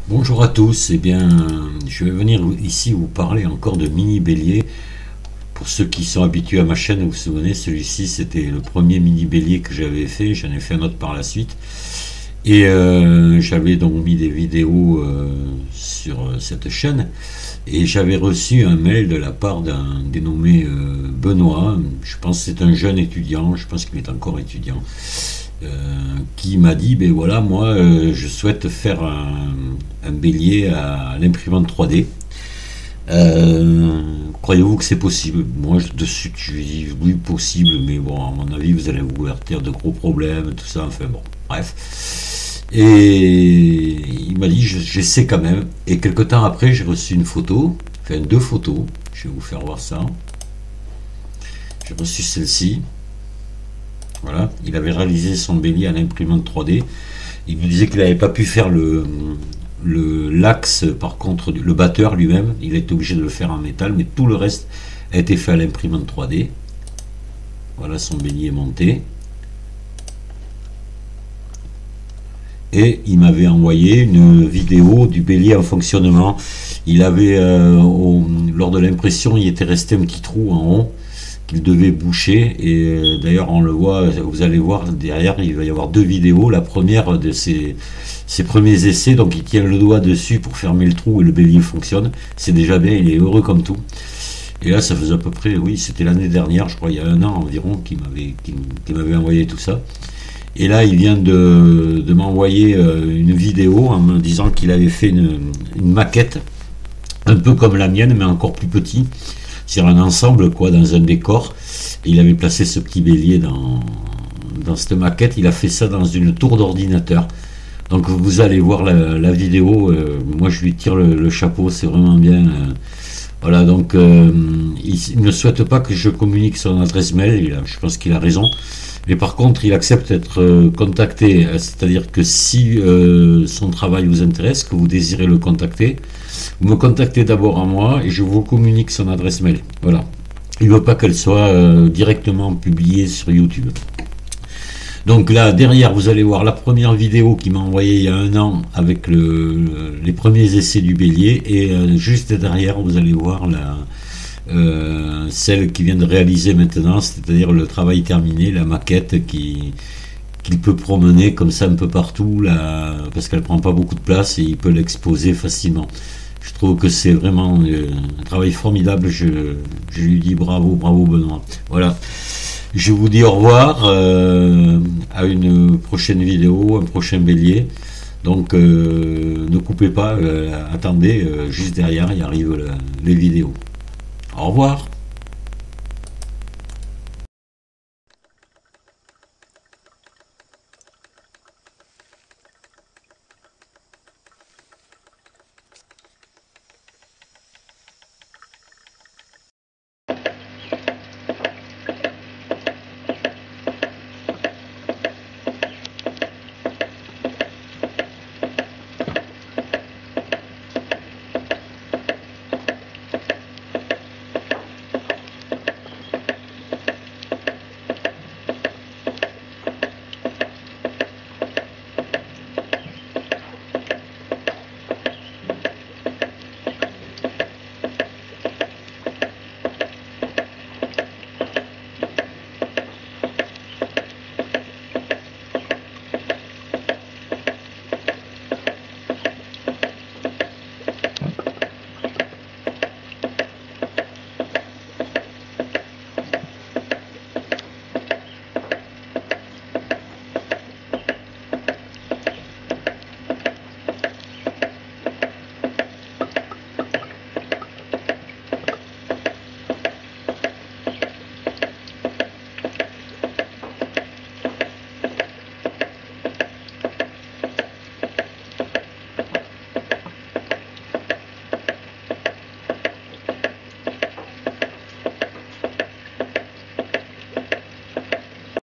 Bonjour à tous, eh bien, je vais venir ici vous parler encore de mini bélier. Pour ceux qui sont habitués à ma chaîne, vous vous souvenez, celui-ci c'était le premier mini bélier que j'avais fait, j'en ai fait un autre par la suite. Et j'avais donc mis des vidéos sur cette chaîne. Et j'avais reçu un mail de la part d'un dénommé Benoît, je pense que c'est un jeune étudiant, je pense qu'il est encore étudiant, qui m'a dit, ben voilà, moi je souhaite faire un bélier à l'imprimante 3D. Croyez-vous que c'est possible? Moi de suite je lui dis oui possible, mais bon à mon avis vous allez vous heurter de gros problèmes, tout ça, enfin bon, bref. Et il m'a dit j'essaie quand même. Et quelque temps après j'ai reçu une photo, enfin deux photos, je vais vous faire voir ça. J'ai reçu celle-ci. Voilà, il avait réalisé son bélier à l'imprimante 3D. Il me disait qu'il n'avait pas pu faire l'axe, par contre, le batteur lui-même. Il a été obligé de le faire en métal, mais tout le reste a été fait à l'imprimante 3D. Voilà son bélier monté. Et il m'avait envoyé une vidéo du bélier en fonctionnement. Il avait, lors de l'impression, il était resté un petit trou en haut qu'il devait boucher, et d'ailleurs on le voit, vous allez voir derrière, il va y avoir deux vidéos. La première de ses premiers essais, donc il tient le doigt dessus pour fermer le trou et le bélier fonctionne, c'est déjà bien, il est heureux comme tout. Et là ça faisait à peu près, oui c'était l'année dernière, je crois il y a un an environ qu'il m'avait envoyé tout ça. Et là il vient de m'envoyer une vidéo en me disant qu'il avait fait une maquette, un peu comme la mienne mais encore plus petit, sur un ensemble, quoi, dans un décor. Et il avait placé ce petit bélier dans cette maquette. Il a fait ça dans une tour d'ordinateur. Donc vous allez voir la vidéo. Moi je lui tire le chapeau, c'est vraiment bien. Voilà, donc il ne souhaite pas que je communique son adresse mail. Je pense qu'il a raison. Mais par contre, il accepte d'être contacté. C'est-à-dire que si son travail vous intéresse, que vous désirez le contacter, vous me contactez d'abord à moi et je vous communique son adresse mail. Voilà. Il ne veut pas qu'elle soit directement publiée sur YouTube. Donc là, derrière, vous allez voir la première vidéo qu'il m'a envoyée il y a un an avec les premiers essais du bélier. Et juste derrière, vous allez voir celle qu'il vient de réaliser maintenant, c'est-à-dire le travail terminé, la maquette qu'il peut promener comme ça un peu partout, là, parce qu'elle prend pas beaucoup de place et il peut l'exposer facilement. Je trouve que c'est vraiment un travail formidable. Je lui dis bravo, bravo Benoît. Voilà. Je vous dis au revoir, à une prochaine vidéo, un prochain bélier. Donc ne coupez pas, attendez, juste derrière il arrive les vidéos. Au revoir.